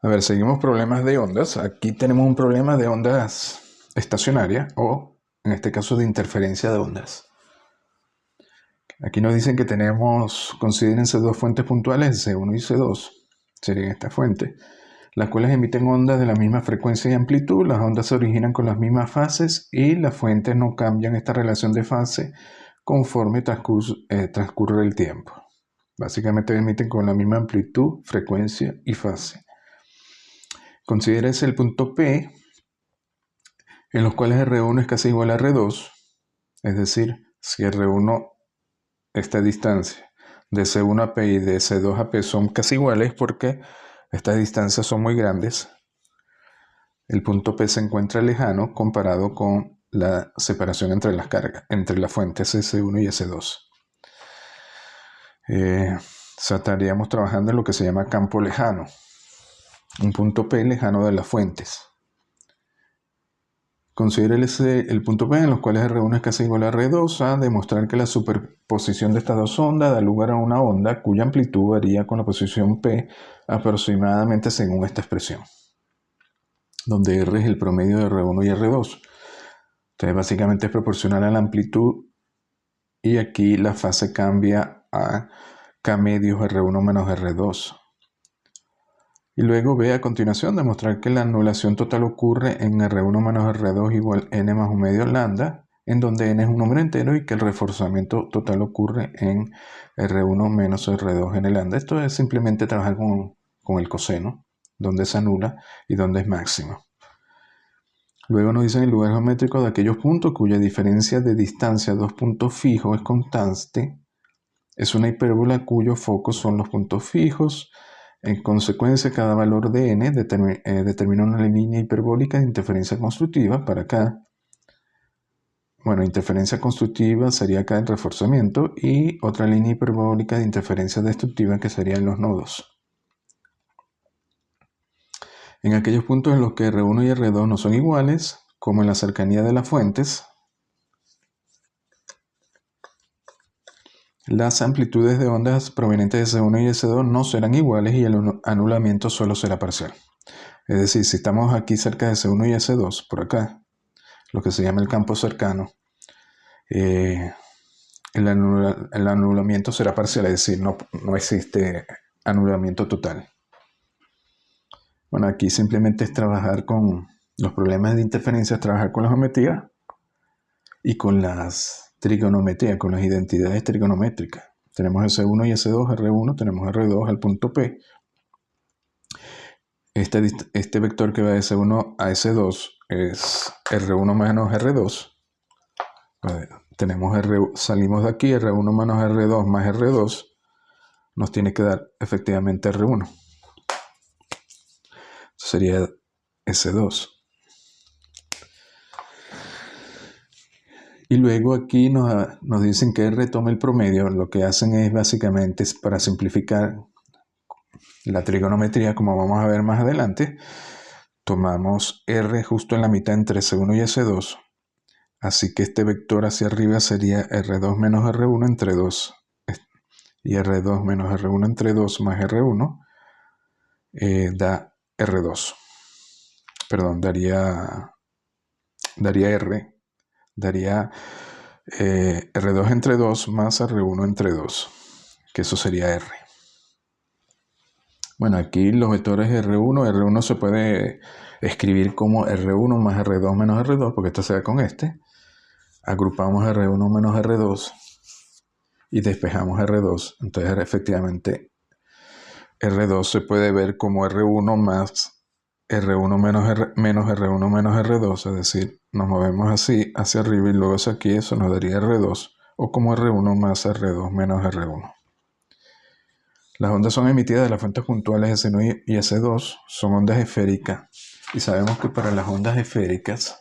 A ver, seguimos problemas de ondas. Aquí tenemos un problema de ondas estacionarias o, en este caso, de interferencia de ondas. Aquí nos dicen que considérense dos fuentes puntuales, C1 y C2, serían estas fuentes, las cuales emiten ondas de la misma frecuencia y amplitud. Las ondas se originan con las mismas fases y las fuentes no cambian esta relación de fase conforme transcurre el tiempo. Básicamente emiten con la misma amplitud, frecuencia y fase. Considérese el punto P, en los cuales R1 es casi igual a R2, es decir, si R1, esta distancia de C1 a P y de C2 a P son casi iguales porque estas distancias son muy grandes, el punto P se encuentra lejano comparado con la separación entre las cargas, entre las fuentes S1 y S2. Estaríamos trabajando en lo que se llama campo lejano, un punto P lejano de las fuentes. Considere el punto P en los cuales R1 es casi igual a R2 a demostrar que la superposición de estas dos ondas da lugar a una onda cuya amplitud varía con la posición P aproximadamente según esta expresión, donde R es el promedio de R1 y R2. Entonces básicamente es proporcional a la amplitud y aquí la fase cambia a K medios R1 menos R2. Y luego ve a continuación demostrar que la anulación total ocurre en R1 menos R2 igual N más 1 medio lambda, en donde N es un número entero y que el reforzamiento total ocurre en R1 menos R2 en el lambda. Esto es simplemente trabajar con el coseno, donde se anula y donde es máximo. Luego nos dicen el lugar geométrico de aquellos puntos cuya diferencia de distancia a dos puntos fijos es constante. Es una hipérbola cuyos focos son los puntos fijos. En consecuencia, cada valor de n determina una línea hiperbólica de interferencia constructiva para acá. Bueno, interferencia constructiva sería acá el reforzamiento y otra línea hiperbólica de interferencia destructiva que serían los nodos. En aquellos puntos en los que R1 y R2 no son iguales, como en la cercanía de las fuentes, las amplitudes de ondas provenientes de C1 y S2 no serán iguales y el anulamiento solo será parcial. Es decir, si estamos aquí cerca de C1 y S2, por acá, lo que se llama el campo cercano, el anulamiento será parcial, es decir, no existe anulamiento total. Bueno, aquí simplemente es trabajar con los problemas de interferencia, trabajar con la geometría y con las trigonometrías, con las identidades trigonométricas. Tenemos S1 y S2, R1, tenemos R2 al punto P. Este vector que va de S1 a S2 es R1 menos R2. Salimos de aquí, R1 menos R2 más R2 nos tiene que dar efectivamente R1. Sería S2. Y luego aquí nos dicen que R toma el promedio. Lo que hacen es básicamente, para simplificar la trigonometría, como vamos a ver más adelante, tomamos R justo en la mitad entre S1 y S2. Así que este vector hacia arriba sería R2 menos R1 entre 2. Y R2 menos R1 entre 2 más R1 da R2. Perdón, daría R. Daría R2 entre 2 más R1 entre 2. Que eso sería R. Bueno, aquí los vectores R1 se puede escribir como R1 más R2 menos R2, porque esto se da con este. Agrupamos R1 menos R2 y despejamos R2. Entonces, efectivamente, R2 se puede ver como R1 más R1 menos R1 menos R2, es decir, nos movemos así hacia arriba y luego hacia aquí, eso nos daría R2, o como R1 más R2 menos R1. Las ondas son emitidas de las fuentes puntuales S1 y S2, son ondas esféricas, y sabemos que para las ondas esféricas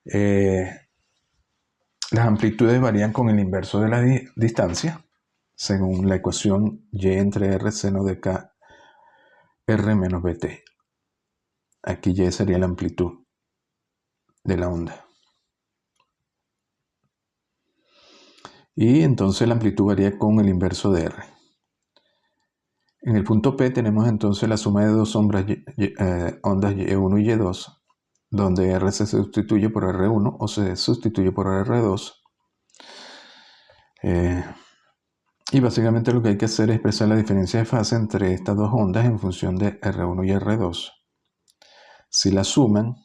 las amplitudes varían con el inverso de la distancia, según la ecuación Y entre R seno de K R menos BT. Aquí Y sería la amplitud de la onda. Y entonces la amplitud varía con el inverso de R. En el punto P tenemos entonces la suma de dos ondas Y1 y Y2, donde R se sustituye por R1 o se sustituye por R2. Y básicamente lo que hay que hacer es expresar la diferencia de fase entre estas dos ondas en función de R1 y R2. Si la suman,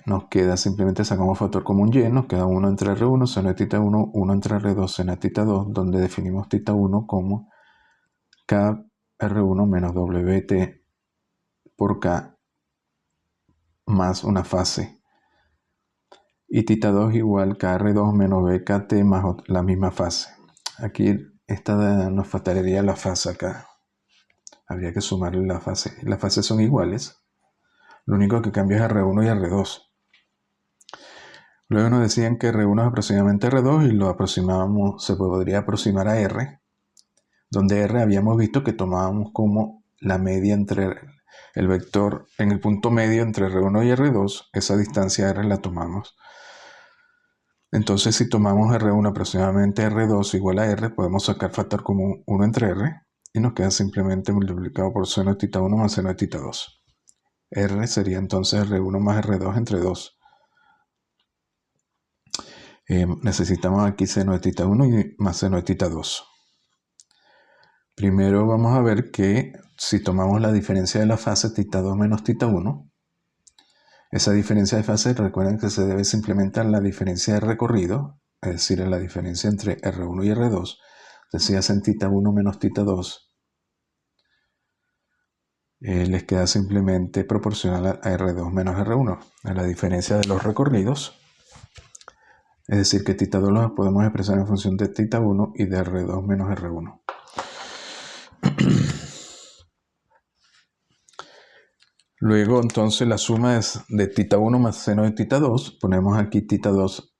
nos queda, simplemente sacamos factor común Y, nos queda 1 entre R1, seno de θ 1, 1 entre R2, seno de θ 2, donde definimos θ 1 como K R1 menos WT por K más una fase. Y θ 2 igual KR2 menos BKT más la misma fase. Aquí nos faltaría la fase acá. Habría que sumarle la fase. Las fases son iguales. Lo único que cambia es R1 y R2. Luego nos decían que R1 es aproximadamente R2 y lo aproximábamos, se podría aproximar a R, donde R habíamos visto que tomábamos como la media entre el vector en el punto medio entre R1 y R2, esa distancia R la tomamos. Entonces si tomamos R1 aproximadamente R2 igual a R, podemos sacar factor común 1 entre R y nos queda simplemente multiplicado por seno de θ1 más seno de θ 2. R sería entonces R1 más R2 entre 2. Necesitamos aquí seno de θ 1 y más seno de θ 2. Primero vamos a ver que si tomamos la diferencia de la fase θ 2 menos θ 1, esa diferencia de fase, recuerden que se debe simplemente a la diferencia de recorrido, es decir, a la diferencia entre R1 y R2. Entonces si hacen θ 1 menos θ 2, les queda simplemente proporcional a R2 menos R1, a la diferencia de los recorridos. Es decir, que θ 2 lo podemos expresar en función de θ 1 y de R2 menos R1. Luego, entonces, la suma es de θ 1 más seno de θ 2. Ponemos aquí θ 2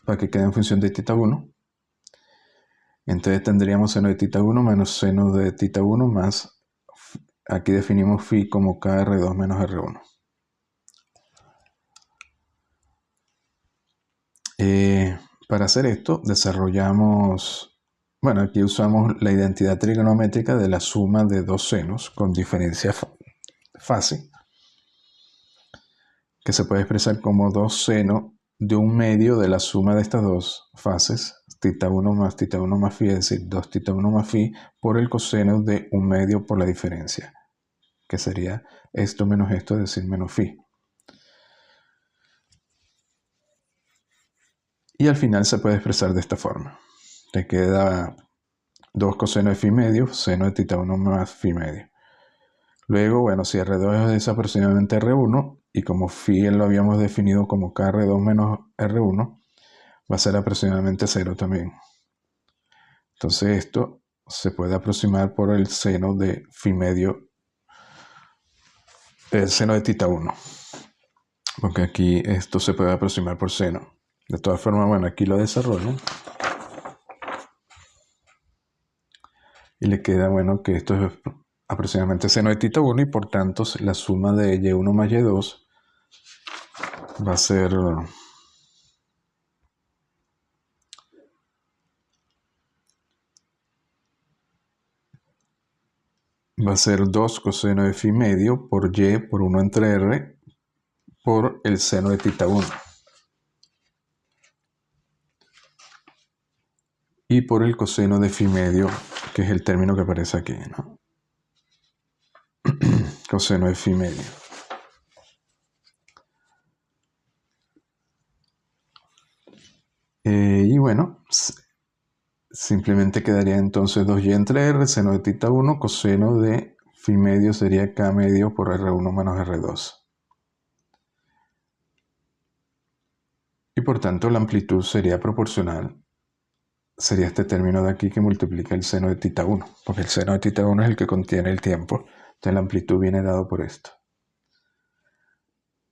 para que quede en función de θ 1. Entonces tendríamos seno de θ 1 menos seno de θ 1 más, aquí definimos phi como KR2 menos R1. Para hacer esto desarrollamos, bueno, aquí usamos la identidad trigonométrica de la suma de dos senos con diferencia fase, que se puede expresar como 2 seno de un medio de la suma de estas dos fases, θ 1 más phi, es decir, 2 θ 1 más phi, por el coseno de un medio por la diferencia, que sería esto menos esto, es decir, menos phi. Y al final se puede expresar de esta forma. Te queda 2 coseno de phi medio, seno de θ 1 más phi medio. Luego, bueno, si R2 es aproximadamente R1, y como phi lo habíamos definido como KR2 menos R1, va a ser aproximadamente 0 también. Entonces esto se puede aproximar por el seno de phi medio, el seno de θ 1. Porque aquí esto se puede aproximar por seno. De todas formas, bueno, aquí lo desarrollo. Y le queda, bueno, que esto es aproximadamente seno de θ 1 y por tanto la suma de Y1 más Y2 va a ser 2 coseno de phi medio por Y por 1 entre R por el seno de θ 1. Y por el coseno de phi medio, que es el término que aparece aquí, ¿no? Coseno de phi medio. Y bueno, simplemente quedaría entonces 2y entre R, seno de θ 1, coseno de phi medio sería K medio por R1 menos R2. Y por tanto la amplitud sería proporcional, sería este término de aquí que multiplica el seno de θ 1, porque el seno de θ 1 es el que contiene el tiempo, entonces la amplitud viene dado por esto.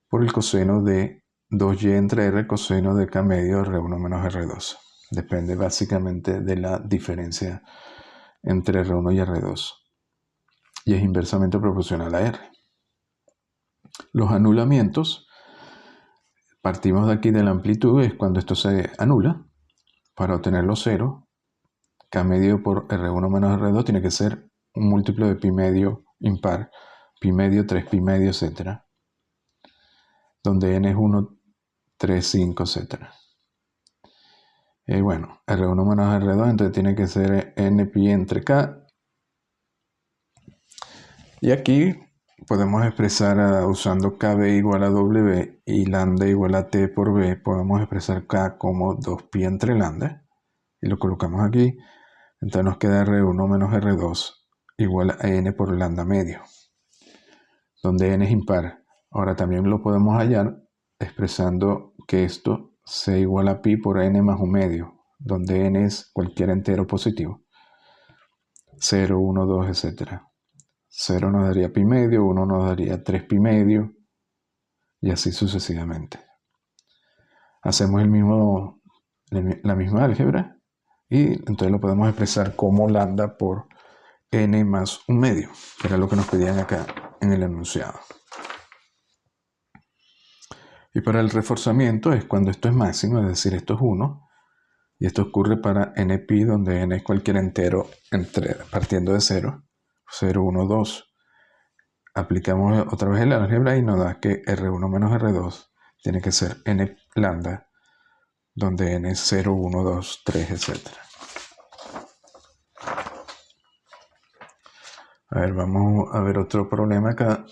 Por el coseno de 2y entre R, coseno de K medio R1 menos R2. Depende básicamente de la diferencia entre R1 y R2. Y es inversamente proporcional a R. Los anulamientos, partimos de aquí de la amplitud, es cuando esto se anula, para obtener los ceros, K medio por R1 menos R2 tiene que ser un múltiplo de pi medio impar, pi medio, 3 pi medio, etc. Donde n es 1, 3, 5, etc. Y bueno, R1 menos R2, entonces tiene que ser n pi entre K. Y aquí podemos expresar usando KB igual a W y lambda igual a T por B, podemos expresar K como 2pi entre lambda. Y lo colocamos aquí. Entonces nos queda R1 menos R2 igual a N por lambda medio, donde N es impar. Ahora también lo podemos hallar expresando que esto sea igual a pi por N más un medio, donde N es cualquier entero positivo. 0, 1, 2, etc. 0 nos daría pi medio, 1 nos daría 3 pi medio, y así sucesivamente. Hacemos la misma álgebra, y entonces lo podemos expresar como lambda por n más un medio, que era lo que nos pedían acá en el enunciado. Y para el reforzamiento es cuando esto es máximo, es decir, esto es 1, y esto ocurre para npi, donde n es cualquier entero partiendo de 0, 0, 1, 2. Aplicamos otra vez el álgebra y nos da que R1 menos R2 tiene que ser n lambda, donde n es 0, 1, 2, 3, etc. A ver, vamos a ver otro problema acá.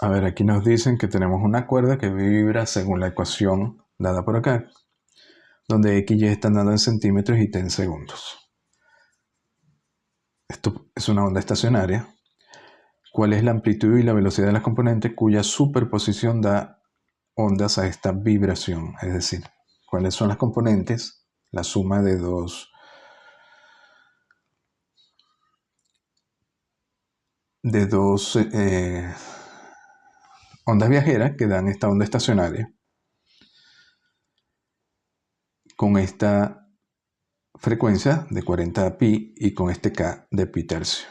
A ver, aquí nos dicen que tenemos una cuerda que vibra según la ecuación dada por acá, donde x y y están dando en centímetros y t en segundos. Esto es una onda estacionaria. ¿Cuál es la amplitud y la velocidad de las componentes cuya superposición da ondas a esta vibración? Es decir, ¿cuáles son las componentes? La suma de dos ondas viajeras que dan esta onda estacionaria con esta frecuencia de 40 pi y con este K de pi tercio.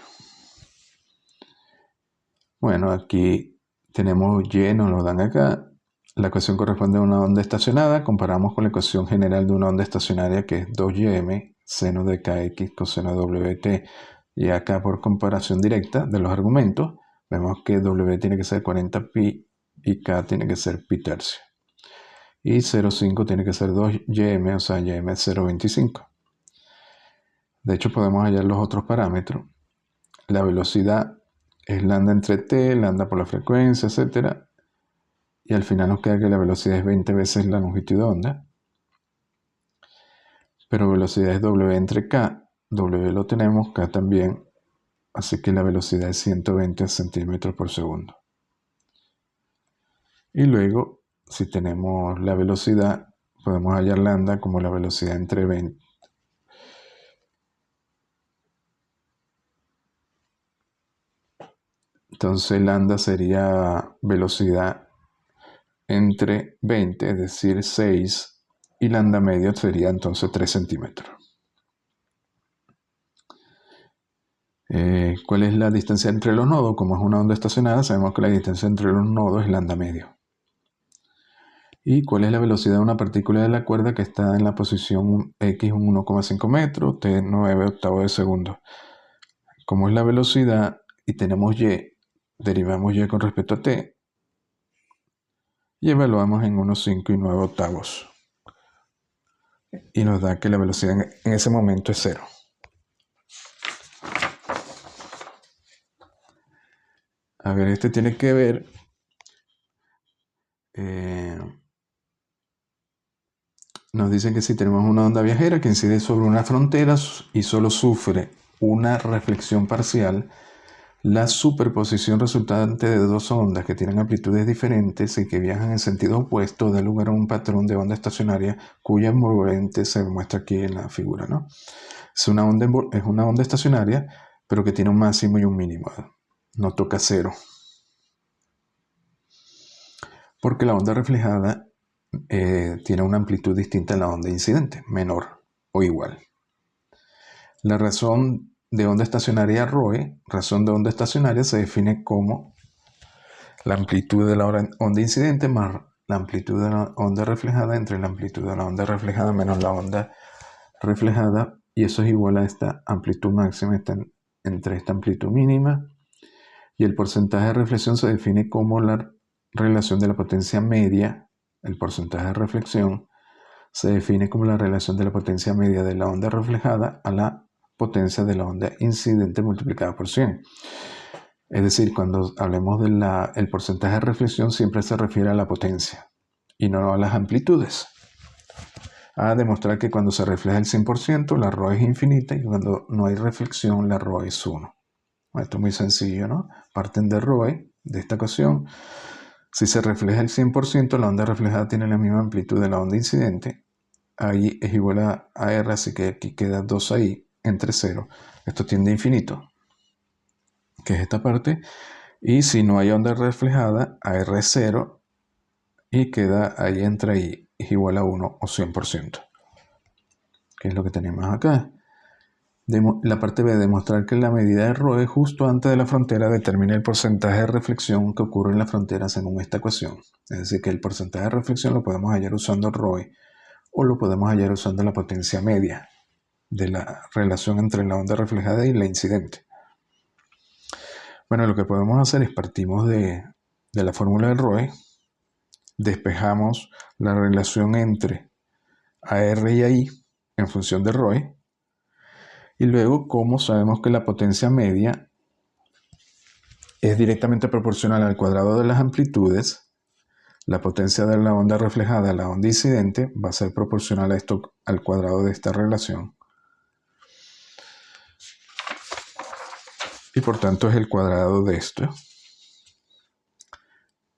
Bueno, aquí tenemos Y, nos lo dan acá. La ecuación corresponde a una onda estacionada. Comparamos con la ecuación general de una onda estacionaria, que es 2ym seno de kx coseno wt. Y acá, por comparación directa de los argumentos, vemos que w tiene que ser 40 pi y k tiene que ser pi tercio. Y 0,5 tiene que ser 2ym, o sea, ym es 0,25. De hecho, podemos hallar los otros parámetros. La velocidad es lambda entre t, lambda por la frecuencia, etc. Y al final nos queda que la velocidad es 20 veces la longitud de onda. Pero velocidad es w entre k. W lo tenemos, k también. Así que la velocidad es 120 centímetros por segundo. Y luego, si tenemos la velocidad, podemos hallar lambda como la velocidad entre 20. Entonces lambda sería velocidad entre 20, es decir, 6, y lambda medio sería entonces 3 centímetros. ¿Cuál es la distancia entre los nodos? Como es una onda estacionada, sabemos que la distancia entre los nodos es lambda medio. ¿Y cuál es la velocidad de una partícula de la cuerda que está en la posición x 1,5 metros, t 9 octavos de segundo? Como es la velocidad y tenemos y, derivamos y con respecto a t y evaluamos en 1,5 y 9 octavos. Y nos da que la velocidad en ese momento es 0. A ver, este tiene que ver nos dicen que si tenemos una onda viajera que incide sobre unas fronteras y solo sufre una reflexión parcial, la superposición resultante de dos ondas que tienen amplitudes diferentes y que viajan en sentido opuesto da lugar a un patrón de onda estacionaria cuya envolvente se muestra aquí en la figura, ¿no? Es una onda estacionaria, pero que tiene un máximo y un mínimo. No toca cero. Porque la onda reflejada tiene una amplitud distinta a la onda incidente, menor o igual. La razón de onda estacionaria ROE, razón de onda estacionaria, se define como la amplitud de la onda incidente más la amplitud de la onda reflejada entre la amplitud de la onda reflejada menos la onda reflejada, y eso es igual a esta amplitud máxima entre esta amplitud mínima, y el porcentaje de reflexión se define como la relación de la potencia media. El porcentaje de reflexión se define como la relación de la potencia media de la onda reflejada a la potencia de la onda incidente multiplicada por 100. Es decir, cuando hablemos del porcentaje de reflexión siempre se refiere a la potencia y no a las amplitudes. A demostrar que cuando se refleja el 100% la ρ es infinita y cuando no hay reflexión la ρ es 1. Esto es muy sencillo, ¿no? Parten de ρ, de esta ecuación. Si se refleja el 100%, la onda reflejada tiene la misma amplitud de la onda incidente. Ahí es igual a R, así que aquí queda 2i entre 0. Esto tiende a infinito, que es esta parte. Y si no hay onda reflejada, a R es 0 y queda ahí entre i es igual a 1 o 100%. Que es lo que tenemos acá. La parte B, demostrar que la medida de ρ justo antes de la frontera determina el porcentaje de reflexión que ocurre en la frontera según esta ecuación. Es decir, que el porcentaje de reflexión lo podemos hallar usando ρ o lo podemos hallar usando la potencia media de la relación entre la onda reflejada y la incidente. Bueno, lo que podemos hacer es partimos de la fórmula de ρ, despejamos la relación entre AR y AI en función de ρ, y luego, como sabemos que la potencia media es directamente proporcional al cuadrado de las amplitudes, la potencia de la onda reflejada a la onda incidente va a ser proporcional a esto, al cuadrado de esta relación. Y por tanto es el cuadrado de esto.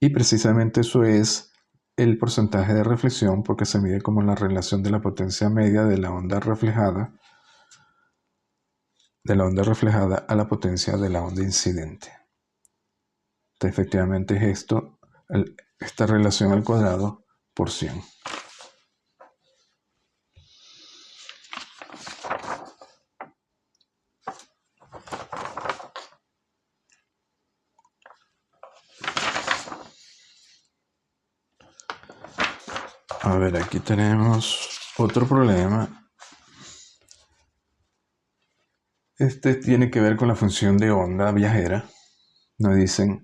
Y precisamente eso es el porcentaje de reflexión, porque se mide como la relación de la potencia media de la onda reflejada a la potencia de la onda incidente. Entonces, efectivamente es esto, esta relación al cuadrado por 100. A ver, aquí tenemos otro problema. Este tiene que ver con la función de onda viajera. Nos dicen,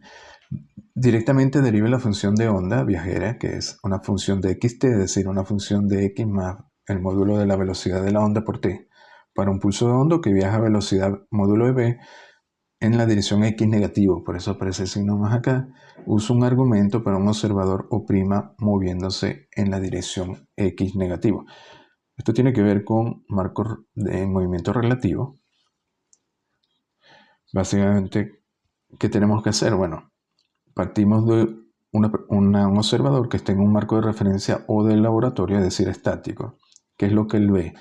directamente derive la función de onda viajera, que es una función de xt, es decir, una función de x más el módulo de la velocidad de la onda por t, para un pulso de onda que viaja a velocidad módulo de v en la dirección x negativo, por eso aparece el signo más acá. Uso un argumento para un observador O' moviéndose en la dirección x negativo. Esto tiene que ver con marcos de movimiento relativo. Básicamente, ¿qué tenemos que hacer? Bueno, partimos de un observador que esté en un marco de referencia o del laboratorio, es decir, estático. ¿Qué es lo que él ve?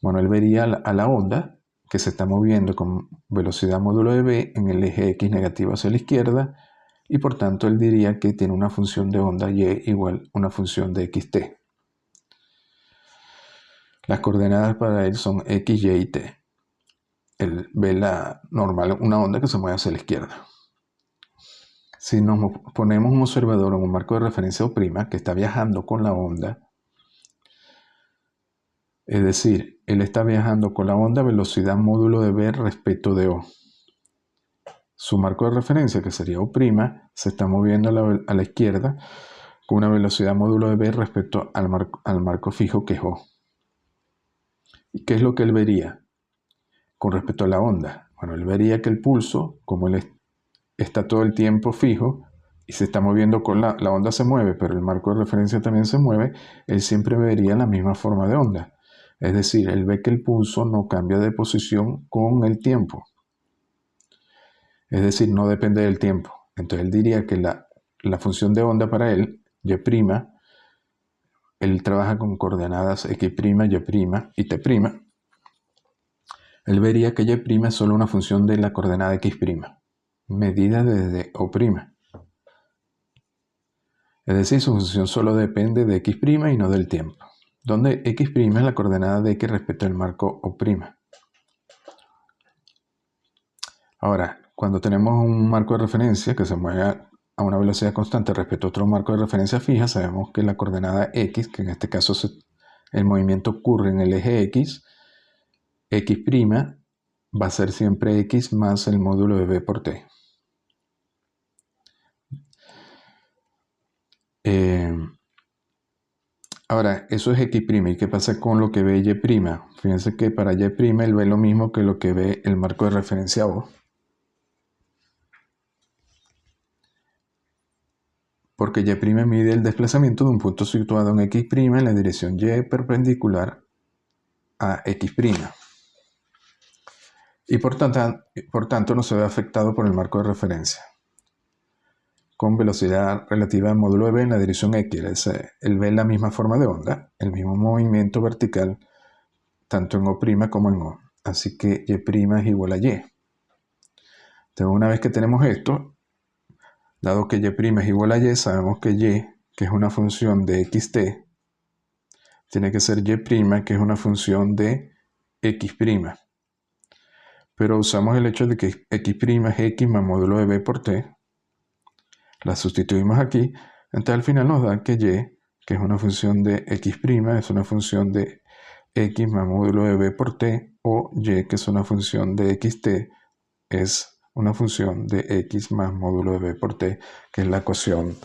Bueno, él vería a la onda que se está moviendo con velocidad módulo de v en el eje x negativo hacia la izquierda, y por tanto él diría que tiene una función de onda y igual una función de xt. Las coordenadas para él son x, y y t. Él ve una onda que se mueve hacia la izquierda. Si nos ponemos un observador en un marco de referencia O' que está viajando con la onda, es decir, él está viajando con la onda a velocidad módulo de v respecto de O. Su marco de referencia, que sería O', se está moviendo a la izquierda con una velocidad módulo de v respecto al marco fijo que es O. ¿Y qué es lo que él vería con respecto a la onda? Bueno, él vería que el pulso, como él está todo el tiempo fijo y se está moviendo con la onda se mueve, pero el marco de referencia también se mueve, él siempre vería la misma forma de onda. Es decir, él ve que el pulso no cambia de posición con el tiempo. Es decir, no depende del tiempo. Entonces él diría que la función de onda para él, y', él trabaja con coordenadas x', y' y t'. Él vería que y' es solo una función de la coordenada x', medida desde O'. Es decir, su función solo depende de x' y no del tiempo, donde x' es la coordenada de x respecto al marco O'. Ahora, cuando tenemos un marco de referencia que se mueve a una velocidad constante respecto a otro marco de referencia fija, sabemos que la coordenada x, que en este caso el movimiento ocurre en el eje x, x' va a ser siempre x más el módulo de b por t. Ahora, eso es x'. ¿Y qué pasa con lo que ve y'? Fíjense que para y' él ve lo mismo que lo que ve el marco de referencia O. Porque y' mide el desplazamiento de un punto situado en x' en la dirección y perpendicular a x'. Y por tanto no se ve afectado por el marco de referencia. Con velocidad relativa al módulo de b en la dirección x. Él ve la misma forma de onda, el mismo movimiento vertical, tanto en O' como en O. Así que y' es igual a y. Entonces, una vez que tenemos esto, dado que y' es igual a y, sabemos que y, que es una función de xt, tiene que ser y', que es una función de x'. Pero usamos el hecho de que x' es x más módulo de b por t. La sustituimos aquí. Entonces al final nos da que y, que es una función de x', es una función de x más módulo de b por t, o y, que es una función de xt, es una función de x más módulo de b por t, que es la ecuación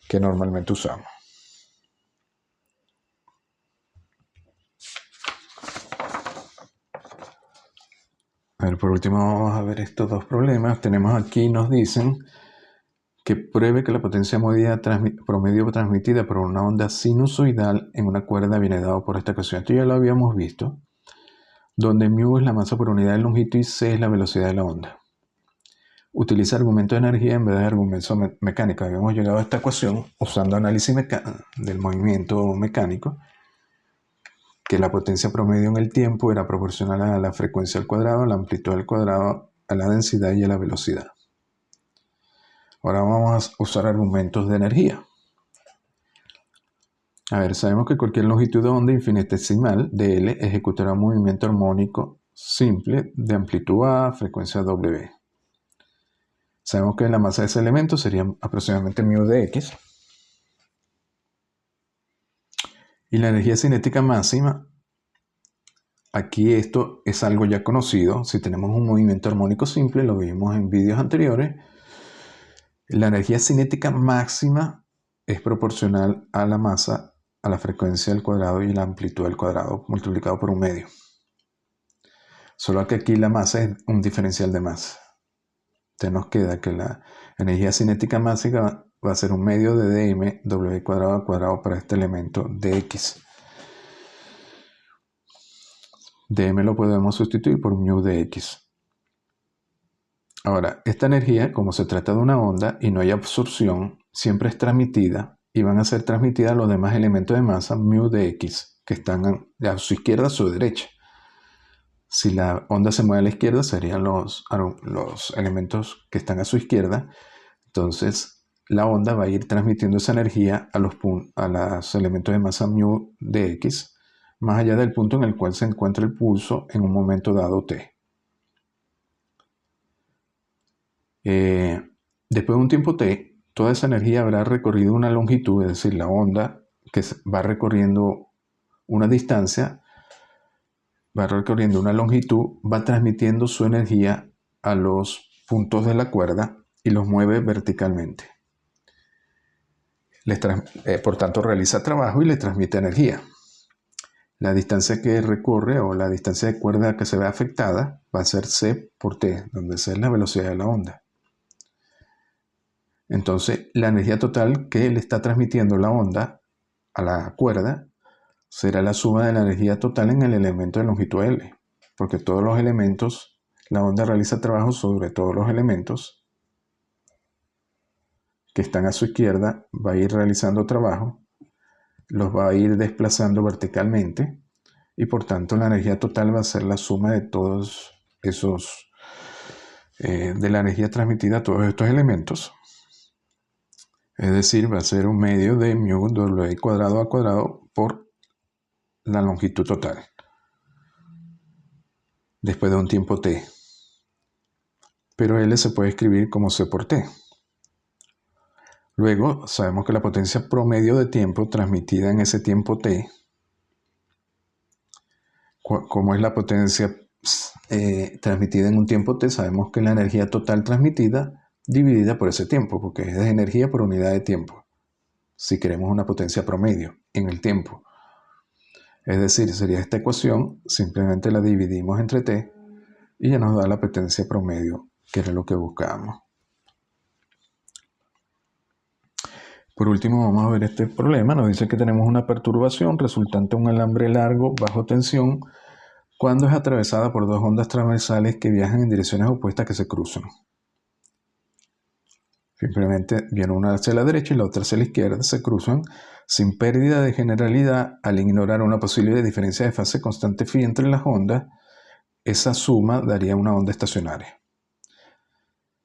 que normalmente usamos. A ver, por último vamos a ver estos dos problemas. Tenemos aquí, nos dicen que pruebe que la potencia promedio transmitida por una onda sinusoidal en una cuerda viene dado por esta ecuación. Esto ya lo habíamos visto, donde μ es la masa por unidad de longitud y c es la velocidad de la onda. Utiliza argumento de energía en vez de argumento mecánico. Habíamos llegado a esta ecuación usando análisis del movimiento mecánico, que la potencia promedio en el tiempo era proporcional a la frecuencia al cuadrado, a la amplitud al cuadrado, a la densidad y a la velocidad. Ahora vamos a usar argumentos de energía. A ver, sabemos que cualquier longitud de onda infinitesimal de L ejecutará un movimiento armónico simple de amplitud A, frecuencia W. Sabemos que la masa de ese elemento sería aproximadamente μ de x. Y la energía cinética máxima, aquí esto es algo ya conocido. Si tenemos un movimiento armónico simple, lo vimos en vídeos anteriores, la energía cinética máxima es proporcional a la masa, a la frecuencia al cuadrado y la amplitud al cuadrado multiplicado por un medio. Solo que aquí la masa es un diferencial de masa. Entonces nos queda que la energía cinética máxima va a ser un medio de dm w cuadrado al cuadrado para este elemento de x. dm lo podemos sustituir por μ de x. Ahora, esta energía, como se trata de una onda y no hay absorción, siempre es transmitida y van a ser transmitidas los demás elementos de masa μ de x, que están a su izquierda o a su derecha. Si la onda se mueve a la izquierda, serían los elementos que están a su izquierda. Entonces, la onda va a ir transmitiendo esa energía a los elementos de masa μ de x, más allá del punto en el cual se encuentra el pulso en un momento dado t. Después de un tiempo t, toda esa energía habrá recorrido una longitud, es decir, la onda que va recorriendo una distancia, va recorriendo una longitud, va transmitiendo su energía a los puntos de la cuerda y los mueve verticalmente. Por tanto, realiza trabajo y le transmite energía. La distancia que recorre o la distancia de cuerda que se ve afectada va a ser c por t, donde c es la velocidad de la onda. Entonces, la energía total que le está transmitiendo la onda a la cuerda será la suma de la energía total en el elemento de longitud L, porque todos los elementos, la onda realiza trabajo sobre todos los elementos que están a su izquierda, va a ir realizando trabajo, los va a ir desplazando verticalmente y por tanto la energía total va a ser la suma de todos esos, de la energía transmitida a todos estos elementos. Es decir, va a ser un medio de μ w cuadrado a cuadrado por la longitud total. Después de un tiempo t. pero L se puede escribir como C por T. Luego sabemos que la potencia promedio de tiempo transmitida en ese tiempo T, como es la potencia transmitida en un tiempo T, sabemos que es la energía total transmitida dividida por ese tiempo, porque es de energía por unidad de tiempo, si queremos una potencia promedio en el tiempo. Es decir, sería esta ecuación, simplemente la dividimos entre T y ya nos da la potencia promedio, que era lo que buscábamos. Por último, vamos a ver este problema. Nos dice que tenemos una perturbación resultante de un alambre largo bajo tensión cuando es atravesada por dos ondas transversales que viajan en direcciones opuestas que se cruzan. Simplemente viene una hacia la derecha y la otra hacia la izquierda, se cruzan sin pérdida de generalidad al ignorar una posible diferencia de fase constante phi entre las ondas. Esa suma daría una onda estacionaria.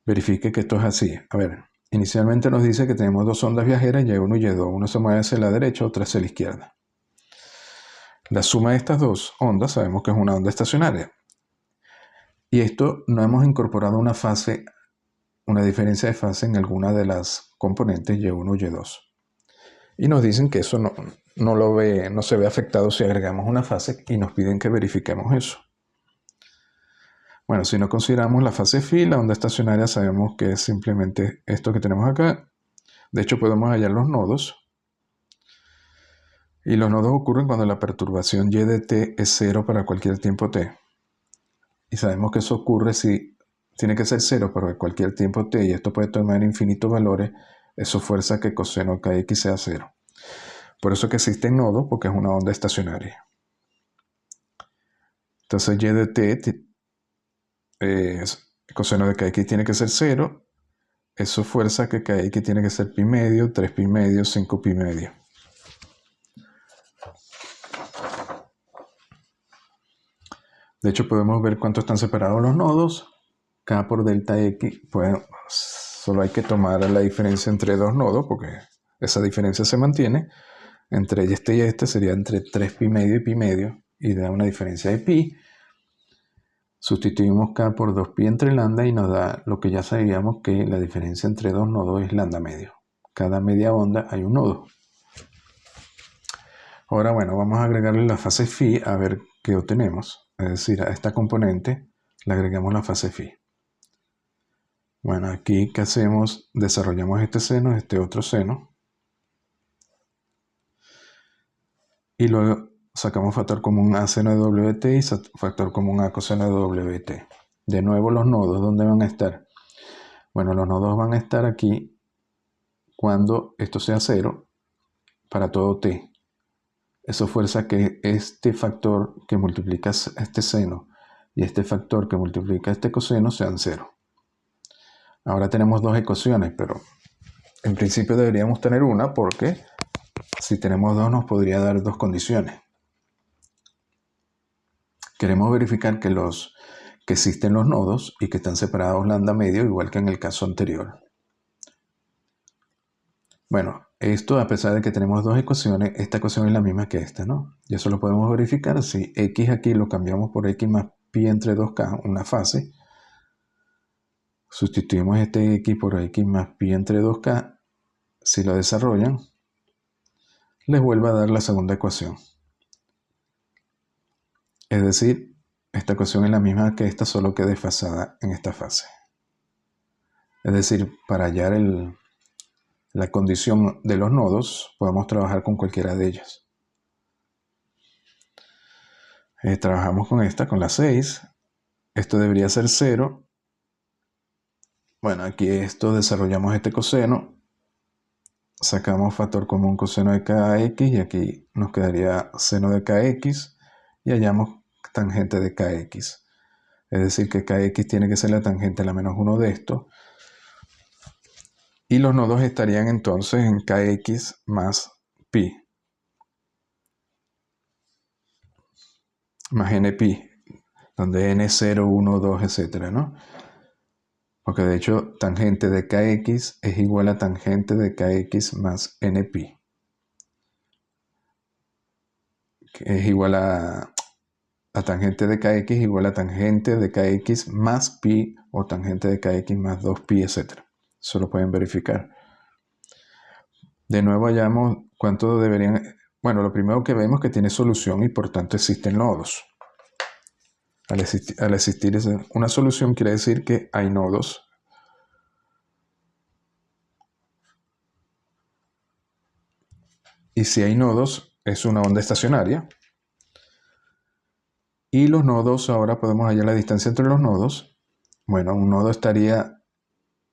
Verifique que esto es así. A ver, inicialmente nos dice que tenemos dos ondas viajeras, Y1 y Y2. Uno se mueve hacia la derecha, otra hacia la izquierda. La suma de estas dos ondas sabemos que es una onda estacionaria. Y esto no hemos incorporado una fase, una diferencia de fase en alguna de las componentes Y1 y Y2. Y nos dicen que eso no se ve afectado si agregamos una fase y nos piden que verifiquemos eso. Bueno, si no consideramos la fase phi, la onda estacionaria sabemos que es simplemente esto que tenemos acá. De hecho, podemos hallar los nodos. Y los nodos ocurren cuando la perturbación y de t es 0 para cualquier tiempo t. Y sabemos que eso ocurre si tiene que ser 0 para cualquier tiempo t, y esto puede tomar infinitos valores, eso fuerza que coseno kx sea 0. Por eso que existen nodos, porque es una onda estacionaria. Entonces y de t, coseno de kx tiene que ser 0, eso fuerza que kx tiene que ser pi medio, 3 pi medio, 5 pi medio. De hecho, podemos ver cuánto están separados los nodos. K por delta x, pues solo hay que tomar la diferencia entre dos nodos, porque esa diferencia se mantiene. Entre este y este sería entre 3 pi medio y pi medio, y da una diferencia de pi. Sustituimos K por 2pi entre lambda y nos da lo que ya sabíamos, que la diferencia entre dos nodos es lambda medio. Cada media onda hay un nodo. Ahora, bueno, vamos a agregarle la fase phi a ver qué obtenemos. Es decir, a esta componente le agregamos la fase phi. Bueno, aquí, ¿qué hacemos? Desarrollamos este seno, este otro seno. Y luego sacamos factor común a seno de WT y factor común a coseno de WT. De nuevo, los nodos, ¿dónde van a estar? Bueno, los nodos van a estar aquí cuando esto sea 0 para todo t. Eso fuerza que este factor que multiplica este seno y este factor que multiplica este coseno sean 0. Ahora tenemos dos ecuaciones, pero en principio deberíamos tener una, porque si tenemos dos nos podría dar dos condiciones. Queremos verificar que existen los nodos y que están separados lambda medio, igual que en el caso anterior. Bueno, esto, a pesar de que tenemos dos ecuaciones, esta ecuación es la misma que esta, ¿no? Y eso lo podemos verificar si x aquí lo cambiamos por x más pi entre 2k, una fase. Sustituimos este x por x más pi entre 2k. Si lo desarrollan, les vuelve a dar la segunda ecuación. Es decir, esta ecuación es la misma que esta, solo que desfasada en esta fase. Es decir, para hallar la condición de los nodos, podemos trabajar con cualquiera de ellas. Trabajamos con esta, con la 6. Esto debería ser 0. Bueno, aquí desarrollamos este coseno. Sacamos factor común coseno de kx y aquí nos quedaría seno de kx y hallamos tangente de kx. Es decir, que kx tiene que ser la tangente a la menos 1 de esto. Y los nodos estarían entonces en kx más pi. Más npi, donde n es 0, 1, 2, etc., ¿no? Porque de hecho, tangente de kx es igual a tangente de kx más npi. Que es igual a la tangente de kx igual a tangente de kx más pi o tangente de kx más 2pi, etc. Eso lo pueden verificar. De nuevo hallamos cuánto deberían... Bueno, lo primero que vemos es que tiene solución y por tanto existen nodos. Al existir una solución quiere decir que hay nodos. Y si hay nodos, es una onda estacionaria. Y los nodos, ahora podemos hallar la distancia entre los nodos. Bueno, un nodo estaría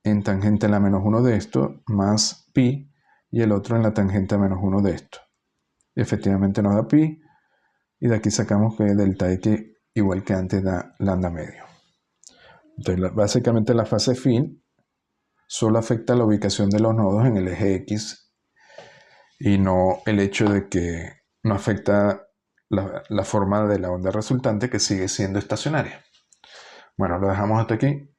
en tangente a la menos 1 de esto, más pi, y el otro en la tangente a menos 1 de esto. Y efectivamente nos da pi, y de aquí sacamos que delta x igual que antes da lambda medio. Entonces, básicamente la fase fin solo afecta la ubicación de los nodos en el eje x, y no el hecho de que no afecta la forma de la onda resultante, que sigue siendo estacionaria. Bueno, lo dejamos hasta aquí.